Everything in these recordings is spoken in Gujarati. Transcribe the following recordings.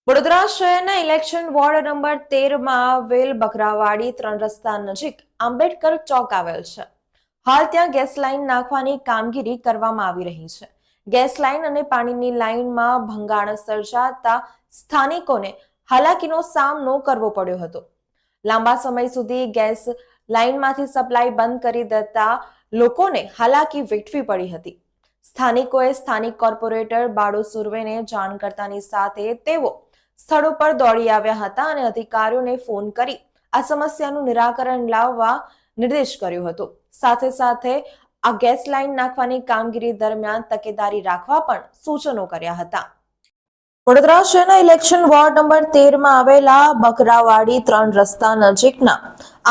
વડોદરા શહેરના ઇલેક્શન વોર્ડ નંબર 13 માં આવેલ બકરાવાડી 3 રસ્તા નજીક આંબેડકર ચોક આવેલ છે. હાલ ત્યાં ગેસ લાઈન નાખવાની કામગીરી કરવામાં આવી રહી છે. ગેસ લાઈન અને પાણીની લાઈનમાં ભંગાણ સર્જાતા સ્થાનિકોને હાલાકીનો સામનો કરવો પડ્યો હતો. લાંબા સમય સુધી ગેસ લાઈનમાંથી સપ્લાય બંધ કરી દેતા લોકોને હાલાકી વેઠવી પડી હતી. સ્થાનિકોએ સ્થાનિક કોર્પોરેટર બાળુ સુર્વેને જાણ કરતાની સાથે તેઓ સ્થળ ઉપર દોડી આવ્યા હતા અને અધિકારીઓને ફોન કરી આ સમસ્યાનું નિરાકરણ લાવવા નિર્દેશ કર્યો હતો. સાથે સાથે આ ગેસ લાઈન નાખવાની કામગીરી દરમિયાન તકેદારી રાખવા પણ સૂચનો કર્યા હતા. વડોદરા શહેરના ઇલેક્શન વોર્ડ નંબર 13 માં આવેલા બકરાવાડી 3 રસ્તા નજીકના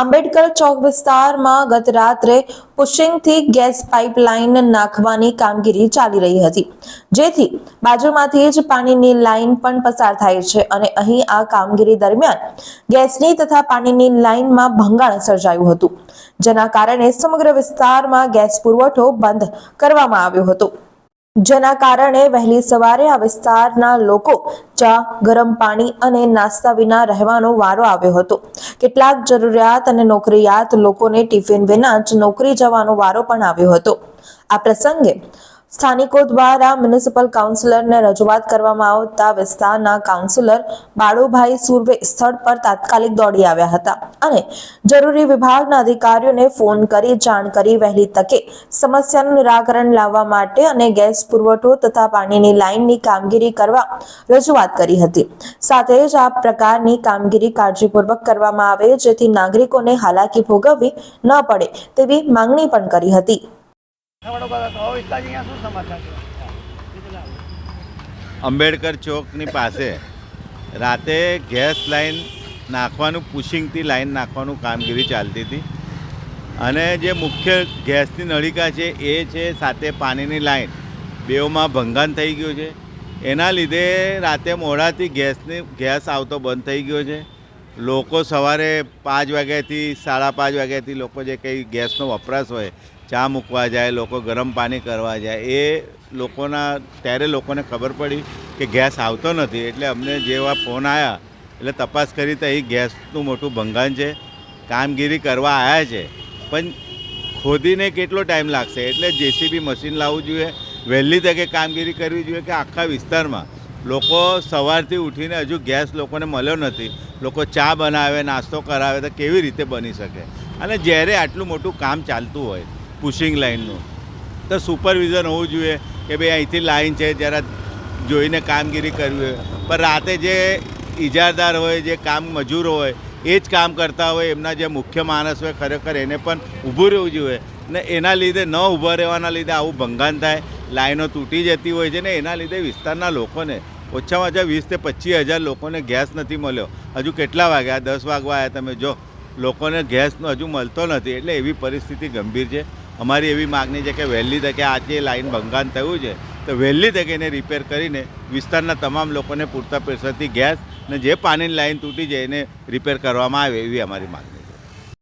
આંબેડકર ચોક વિસ્તારમાં ગત રાત્રે પુશિંગથી ગેસ પાઇપલાઇન નાખવાની કામગીરી ચાલી રહી હતી, જેથી બાજુમાંથી જ પાણીની લાઇન પણ પસાર થાય છે અને અહીં આ કામગીરી દરમિયાન ગેસની તથા પાણીની લાઇનમાં ભંગાણ સર્જાયું હતું, જેના કારણે સમગ્ર વિસ્તારમાં ગેસ પુરવઠો બંધ કરવામાં આવ્યો હતો. જેના કારણે વહેલી સવારે આ વિસ્તારના લોકો ચા, ગરમ પાણી અને નાસ્તા વિના રહેવાનો વારો આવ્યો હતો. કેટલાક જરૂરિયાત અને નોકરિયાત લોકોને ટિફિન વિના જ નોકરી જવાનો વારો પણ આવ્યો હતો. આ પ્રસંગે સ્થાનિકો દ્વારા મ્યુનિસિપલ કાઉન્સિલરને રજૂઆત કરવામાં આવતા વિસ્તારના કાઉન્સિલર બાળુભાઈ સુર્વે સ્થળ પર તાત્કાલિક દોડી આવ્યા હતા અને જરૂરી વિભાગના અધિકારીઓને ફોન કરી જાણ કરી વહેલી તકે સમસ્યાનું નિરાકરણ લાવવા માટે અને ગેસ પુરવઠો તથા પાણીની લાઇનની કામગીરી કરવા રજૂઆત કરી હતી. સાથે જ આ પ્રકારની કામગીરી કાળજીપૂર્વક કરવામાં આવે જેથી નાગરિકોને હાલાકી ભોગવવી ન પડે તેવી માંગણી પણ કરી હતી. અંબેડકર ચોકની પાસે રાતે ગેસ લાઈન નાખવાનું પુશિંગથી લાઈન નાખવાનું કામગીરી ચાલતી હતી અને જે મુખ્ય ગેસની નળિકા છે એ છે, સાથે પાણીની લાઈન બેઉમાં ભંગાણ થઈ ગયું છે. એના લીધે રાતે મોડાથી ગેસ આવતો બંધ થઈ ગયો છે. લોકો સવારે 5 વાગ્યાથી 5:30 વાગ્યાથી લોકો જે કંઈ ગેસનો વપરાશ હોય, ચા મૂકવા જાય, લોકો ગરમ પાણી કરવા જાય, એ ત્યારે લોકોને ખબર પડી કે ગેસ આવતો નથી. એટલે અમને જેવા ફોન આવ્યા એટલે તપાસ કરી તો અહીં ગેસનું મોટું ભંગાણ છે. કામગીરી કરવા આવ્યા છે પણ ખોદીને કેટલો ટાઈમ લાગશે, એટલે જેસીબી મશીન લાવવું જોઈએ, વહેલી તકે કામગીરી કરવી જોઈએ કે આખા વિસ્તારમાં લોકો સવારથી ઉઠીને હજુ ગેસ લોકોને મળ્યો નથી. લોકો ચા બનાવે, નાસ્તો કરાવે તો કેવી રીતે બની શકે? અને જ્યારે આટલું મોટું કામ ચાલતું હોય પુશિંગ લાઇનનું તો સુપરવિઝન હોવું જોઈએ કે ભાઈ અહીંથી લાઇન છે જરા જોઈને કામગીરી કરવી હોય. પણ રાતે જે ઇજારદાર હોય, જે કામ મજૂરો હોય, એ જ કામ કરતા હોય, એમના જે મુખ્ય માણસ હોય ખરેખર એને પણ ઊભું રહેવું જોઈએ ને એના લીધે ન ઊભા રહેવાના લીધે આવું ભંગાણ થાય, લાઈનો તૂટી જતી હોય છે ને એના લીધે વિસ્તારના લોકોને ઓછામાં ઓછા 20,000 થી 25,000 લોકોને ગેસ નથી મળ્યો. હજુ કેટલા વાગ્યા? 10 વાગવા આવ્યા. તમે જો લોકોને ગેસનો હજુ મળતો નથી. એટલે એવી પરિસ્થિતિ ગંભીર છે. અમારી એવી માગણી છે કે વહેલી તકે આ જે લાઈન ભંગાણ થયું છે તો વહેલી તકે એને રિપેર કરીને વિસ્તારના તમામ લોકોને પૂરતા પ્રેશરથી ગેસ ને જે પાણીની લાઈન તૂટી જાય એને રિપેર કરવામાં આવે એવી અમારી માગણી.